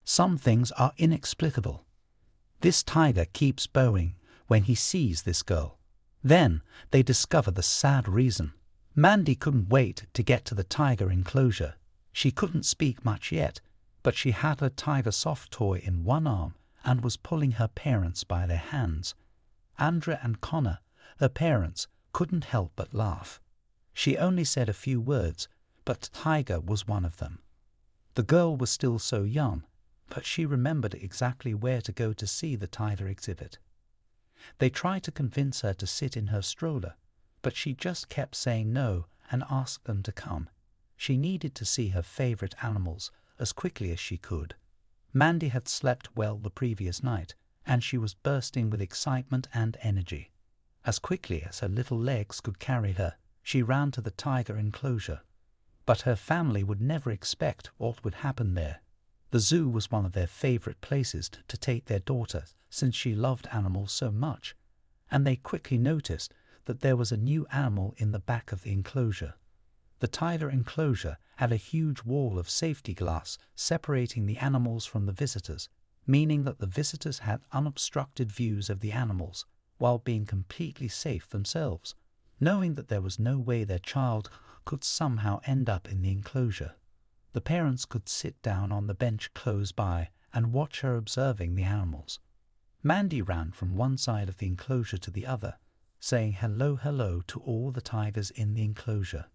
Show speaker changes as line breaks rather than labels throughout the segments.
Some things are inexplicable. This tiger keeps bowing when he sees this girl. Then they discover the sad reason. Mandy couldn't wait to get to the tiger enclosure. She couldn't speak much yet, but she had her tiger soft toy in one arm and was pulling her parents by their hands. Andrea and Connor, her parents, couldn't help but laugh. She only said a few words, but tiger was one of them. The girl was still so young, but she remembered exactly where to go to see the tiger exhibit. They tried to convince her to sit in her stroller, but she just kept saying no and asked them to come. She needed to see her favorite animals as quickly as she could. Mandy had slept well the previous night, and she was bursting with excitement and energy. As quickly as her little legs could carry her, she ran to the tiger enclosure. But her family would never expect what would happen there. The zoo was one of their favorite places to take their daughter since she loved animals so much, and they quickly noticed that there was a new animal in the back of the enclosure. The tiger enclosure had a huge wall of safety glass separating the animals from the visitors, meaning that the visitors had unobstructed views of the animals while being completely safe themselves, knowing that there was no way their child could somehow end up in the enclosure. The parents could sit down on the bench close by and watch her observing the animals. Mandy ran from one side of the enclosure to the other, saying hello to all the tigers in the enclosure.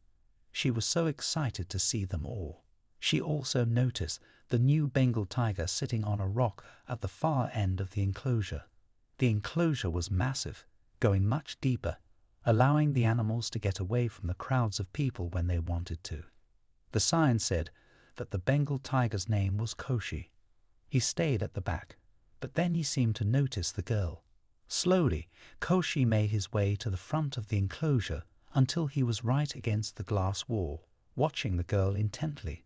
She was so excited to see them all. She also noticed the new Bengal tiger sitting on a rock at the far end of the enclosure. The enclosure was massive, going much deeper, allowing the animals to get away from the crowds of people when they wanted to. The sign said that the Bengal tiger's name was Koshi. He stayed at the back, but then he seemed to notice the girl. Slowly, Koshi made his way to the front of the enclosure until he was right against the glass wall, watching the girl intently.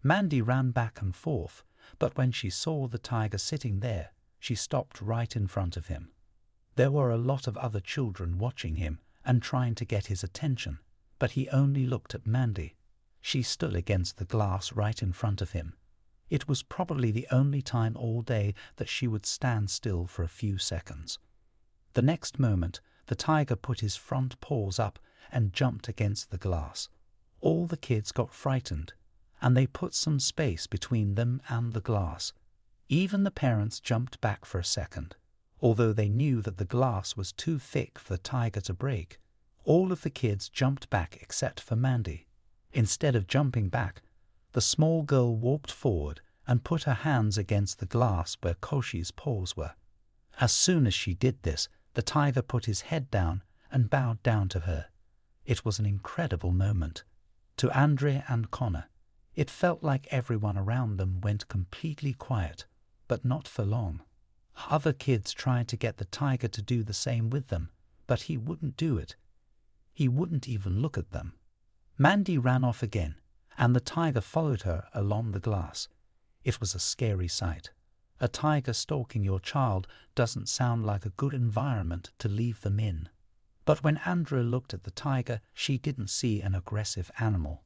Mandy ran back and forth, but when she saw the tiger sitting there, she stopped right in front of him. There were a lot of other children watching him and trying to get his attention, but he only looked at Mandy. She stood against the glass right in front of him. It was probably the only time all day that she would stand still for a few seconds. The next moment, the tiger put his front paws up and jumped against the glass. All the kids got frightened, and they put some space between them and the glass. Even the parents jumped back for a second, although they knew that the glass was too thick for the tiger to break. All of the kids jumped back except for Mandy. Instead of jumping back, the small girl walked forward and put her hands against the glass where Koshi's paws were. As soon as she did this, the tiger put his head down and bowed down to her. It was an incredible moment. To Andrea and Connor, it felt like everyone around them went completely quiet, but not for long. Other kids tried to get the tiger to do the same with them, but he wouldn't do it. He wouldn't even look at them. Mandy ran off again, and the tiger followed her along the glass. It was a scary sight. A tiger stalking your child doesn't sound like a good environment to leave them in. But when Andrea looked at the tiger, she didn't see an aggressive animal.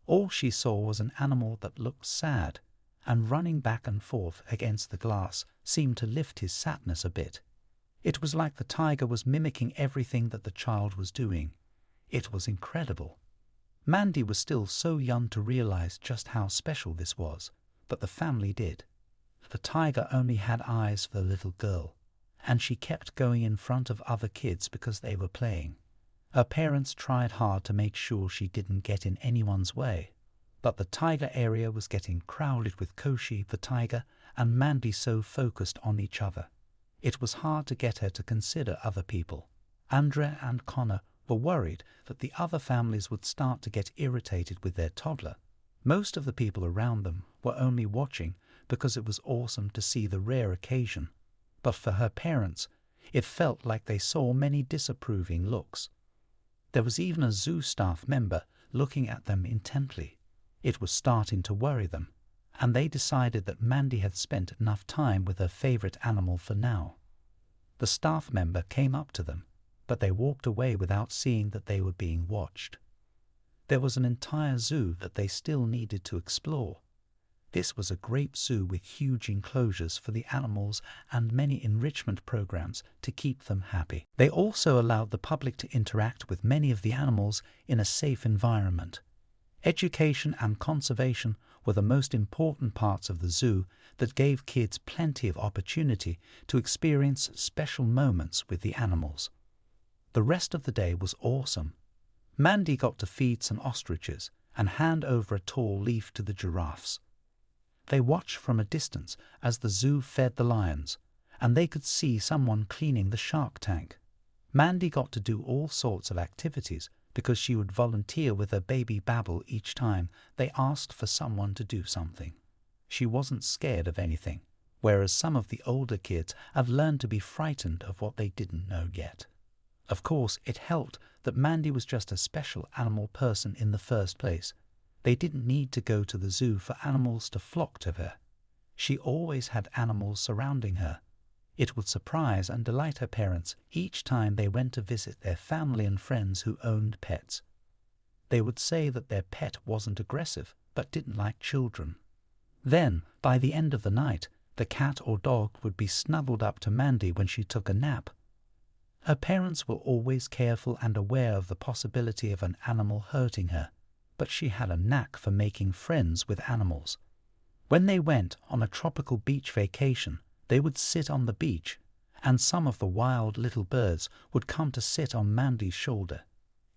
All she saw was an animal that looked sad, and running back and forth against the glass seemed to lift his sadness a bit. It was like the tiger was mimicking everything that the child was doing. It was incredible. Mandy was still so young to realize just how special this was, but the family did. The tiger only had eyes for the little girl, and she kept going in front of other kids because they were playing. Her parents tried hard to make sure she didn't get in anyone's way, but the tiger area was getting crowded with Koshi the tiger and Mandy so focused on each other. It was hard to get her to consider other people. Andrea and Connor were worried that the other families would start to get irritated with their toddler. Most of the people around them were only watching because it was awesome to see the rare occasion, but for her parents, it felt like they saw many disapproving looks. There was even a zoo staff member looking at them intently. It was starting to worry them, and they decided that Mandy had spent enough time with her favorite animal for now. The staff member came up to them, but they walked away without seeing that they were being watched. There was an entire zoo that they still needed to explore. This was a great zoo with huge enclosures for the animals and many enrichment programs to keep them happy. They also allowed the public to interact with many of the animals in a safe environment. Education and conservation were the most important parts of the zoo that gave kids plenty of opportunity to experience special moments with the animals. The rest of the day was awesome. Mandy got to feed some ostriches and hand over a tall leaf to the giraffes. They watched from a distance as the zoo fed the lions, and they could see someone cleaning the shark tank. Mandy got to do all sorts of activities because she would volunteer with her baby Babel each time they asked for someone to do something. She wasn't scared of anything, whereas some of the older kids have learned to be frightened of what they didn't know yet. Of course, it helped that Mandy was just a special animal person in the first place. They didn't need to go to the zoo for animals to flock to her. She always had animals surrounding her. It would surprise and delight her parents each time they went to visit their family and friends who owned pets. They would say that their pet wasn't aggressive but didn't like children. Then, by the end of the night, the cat or dog would be snuggled up to Mandy when she took a nap. Her parents were always careful and aware of the possibility of an animal hurting her, but she had a knack for making friends with animals. When they went on a tropical beach vacation, they would sit on the beach, and some of the wild little birds would come to sit on Mandy's shoulder.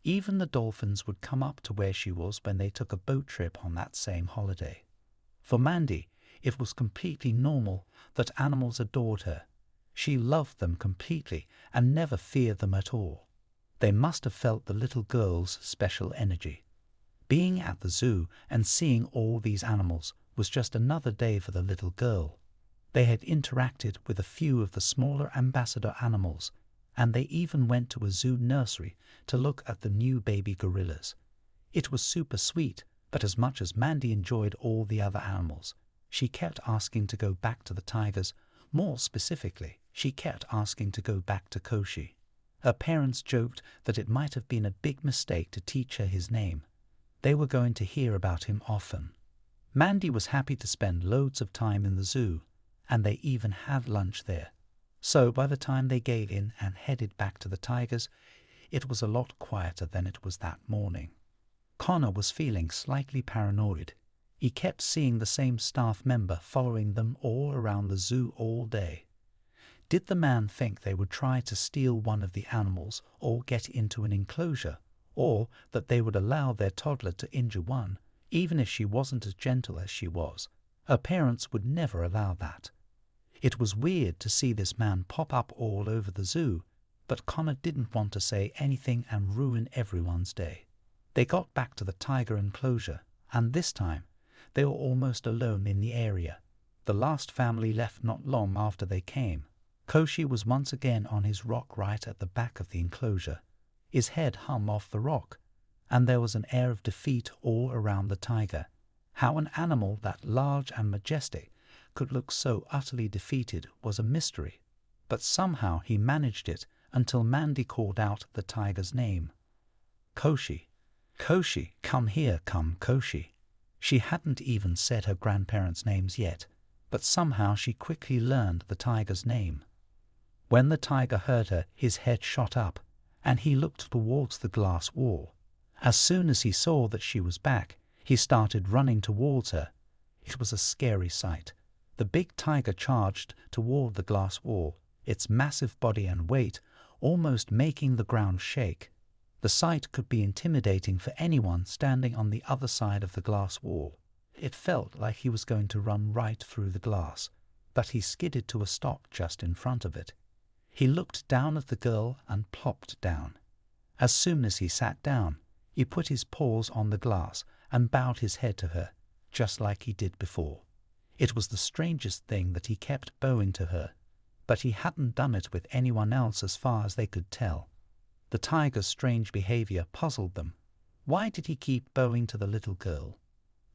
Even the dolphins would come up to where she was when they took a boat trip on that same holiday. For Mandy, it was completely normal that animals adored her. She loved them completely and never feared them at all. They must have felt the little girl's special energy. Being at the zoo and seeing all these animals was just another day for the little girl. They had interacted with a few of the smaller ambassador animals, and they even went to a zoo nursery to look at the new baby gorillas. It was super sweet, but as much as Mandy enjoyed all the other animals, she kept asking to go back to the tigers. More specifically, she kept asking to go back to Koshi. Her parents joked that it might have been a big mistake to teach her his name. They were going to hear about him often. Mandy was happy to spend loads of time in the zoo, and they even had lunch there. So by the time they gave in and headed back to the tigers, it was a lot quieter than it was that morning. Connor was feeling slightly paranoid. He kept seeing the same staff member following them all around the zoo all day. Did the man think they would try to steal one of the animals or get into an enclosure, or that they would allow their toddler to injure one, even if she wasn't as gentle as she was? Her parents would never allow that. It was weird to see this man pop up all over the zoo, but Connor didn't want to say anything and ruin everyone's day. They got back to the tiger enclosure, and this time they were almost alone in the area. The last family left not long after they came. Koshi was once again on his rock right at the back of the enclosure. His head hung off the rock, and there was an air of defeat all around the tiger. How an animal that large and majestic could look so utterly defeated was a mystery, but somehow he managed it until Mandy called out the tiger's name. Koshi. Koshi, come here, come Koshi. She hadn't even said her grandparents' names yet, but somehow she quickly learned the tiger's name. When the tiger heard her, his head shot up, and he looked towards the glass wall. As soon as he saw that she was back, he started running towards her. It was a scary sight. The big tiger charged toward the glass wall, its massive body and weight almost making the ground shake. The sight could be intimidating for anyone standing on the other side of the glass wall. It felt like he was going to run right through the glass, but he skidded to a stop just in front of it. He looked down at the girl and plopped down. As soon as he sat down, he put his paws on the glass and bowed his head to her, just like he did before. It was the strangest thing that he kept bowing to her, but he hadn't done it with anyone else as far as they could tell. The tiger's strange behavior puzzled them. Why did he keep bowing to the little girl?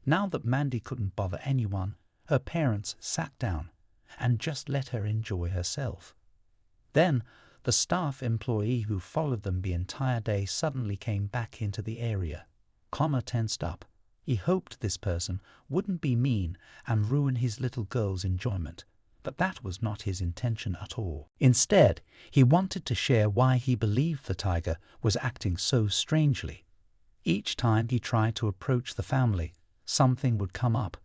Now that Mandy couldn't bother anyone, her parents sat down and just let her enjoy herself. Then the staff employee who followed them the entire day suddenly came back into the area. Connor tensed up. He hoped this person wouldn't be mean and ruin his little girl's enjoyment, but that was not his intention at all. Instead, he wanted to share why he believed the tiger was acting so strangely. Each time he tried to approach the family, something would come up.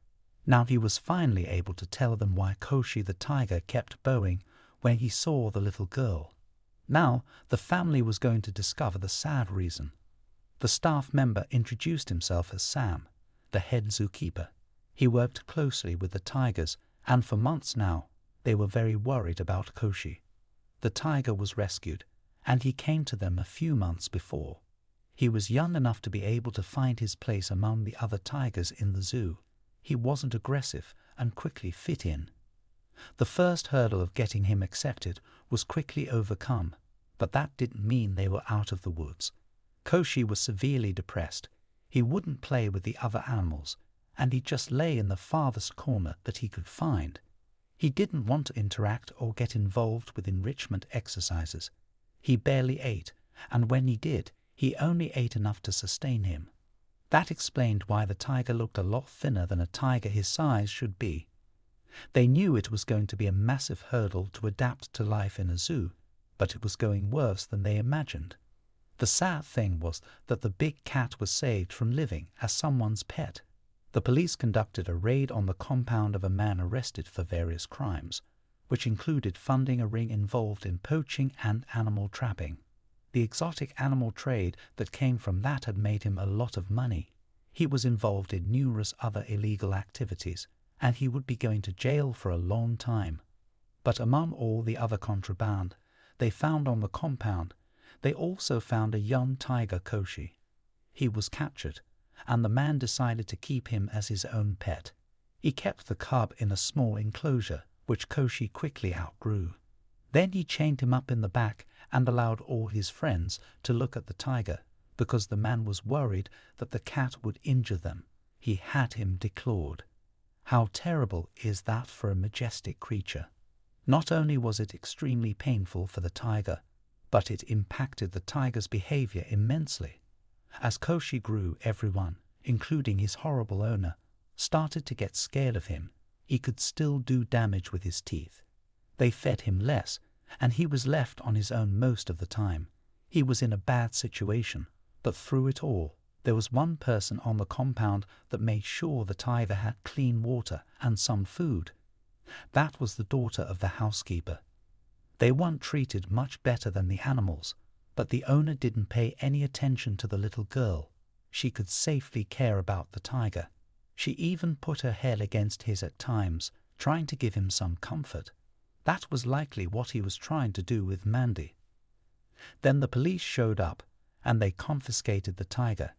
Now he was finally able to tell them why Koshi the tiger kept bowing when he saw the little girl. Now the family was going to discover the sad reason. The staff member introduced himself as Sam, the head zookeeper. He worked closely with the tigers, and for months now they were very worried about Koshi. The tiger was rescued, and he came to them a few months before. He was young enough to be able to find his place among the other tigers in the zoo. He wasn't aggressive and quickly fit in. The first hurdle of getting him accepted was quickly overcome, but that didn't mean they were out of the woods. Koshi was severely depressed. He wouldn't play with the other animals, and he just lay in the farthest corner that he could find. He didn't want to interact or get involved with enrichment exercises. He barely ate, and when he did, he only ate enough to sustain him. That explained why the tiger looked a lot thinner than a tiger his size should be. They knew it was going to be a massive hurdle to adapt to life in a zoo, but it was going worse than they imagined. The sad thing was that the big cat was saved from living as someone's pet. The police conducted a raid on the compound of a man arrested for various crimes, which included funding a ring involved in poaching and animal trapping. The exotic animal trade that came from that had made him a lot of money. He was involved in numerous other illegal activities, and he would be going to jail for a long time. But among all the other contraband they found on the compound, they also found a young tiger Koshi. He was captured, and the man decided to keep him as his own pet. He kept the cub in a small enclosure, which Koshi quickly outgrew. Then he chained him up in the back and allowed all his friends to look at the tiger, because the man was worried that the cat would injure them. He had him declawed. How terrible is that for a majestic creature? Not only was it extremely painful for the tiger, but it impacted the tiger's behavior immensely. As Koshi grew, everyone, including his horrible owner, started to get scared of him. He could still do damage with his teeth. They fed him less, and he was left on his own most of the time. He was in a bad situation, but through it all, there was one person on the compound that made sure the tiger had clean water and some food. That was the daughter of the housekeeper. They weren't treated much better than the animals, but the owner didn't pay any attention to the little girl. She could safely care about the tiger. She even put her head against his at times, trying to give him some comfort. That was likely what he was trying to do with Mandy. Then the police showed up, and they confiscated the tiger.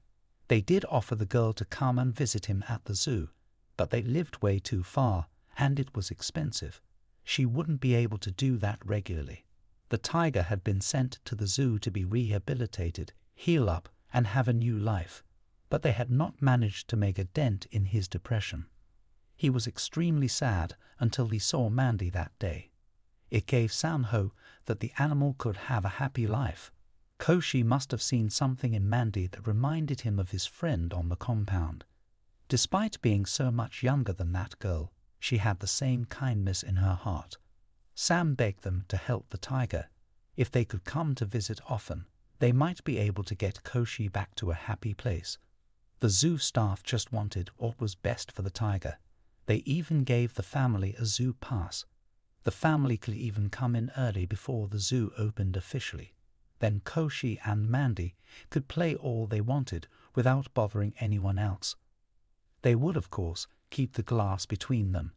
They did offer the girl to come and visit him at the zoo, but they lived way too far, and it was expensive. She wouldn't be able to do that regularly. The tiger had been sent to the zoo to be rehabilitated, heal up, and have a new life, but they had not managed to make a dent in his depression. He was extremely sad until he saw Mandy that day. It gave Sam hope that the animal could have a happy life. Koshi must have seen something in Mandy that reminded him of his friend on the compound. Despite being so much younger than that girl, she had the same kindness in her heart. Sam begged them to help the tiger. If they could come to visit often, they might be able to get Koshi back to a happy place. The zoo staff just wanted what was best for the tiger. They even gave the family a zoo pass. The family could even come in early before the zoo opened officially. Then Koshi and Mandy could play all they wanted without bothering anyone else. They would, of course, keep the glass between them.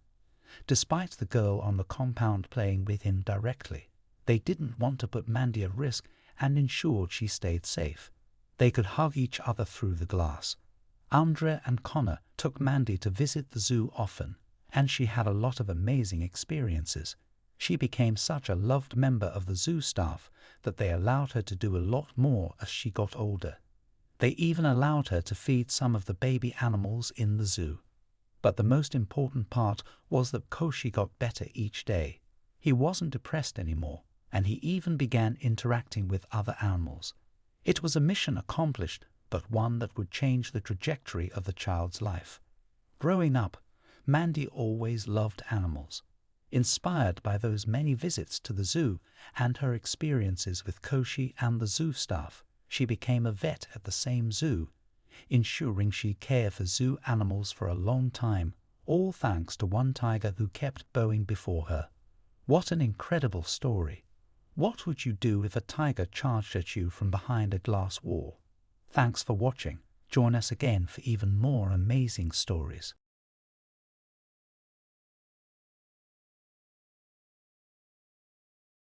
Despite the girl on the compound playing with him directly, they didn't want to put Mandy at risk and ensured she stayed safe. They could hug each other through the glass. Andrea and Connor took Mandy to visit the zoo often, and she had a lot of amazing experiences. She became such a loved member of the zoo staff that they allowed her to do a lot more as she got older. They even allowed her to feed some of the baby animals in the zoo. But the most important part was that Koshi got better each day. He wasn't depressed anymore, and he even began interacting with other animals. It was a mission accomplished, but one that would change the trajectory of the child's life. Growing up, Mandy always loved animals. Inspired by those many visits to the zoo and her experiences with Koshi and the zoo staff, she became a vet at the same zoo, ensuring she'd care for zoo animals for a long time, all thanks to one tiger who kept bowing before her. What an incredible story! What would you do if a tiger charged at you from behind a glass wall? Thanks for watching. Join us again for even more amazing stories.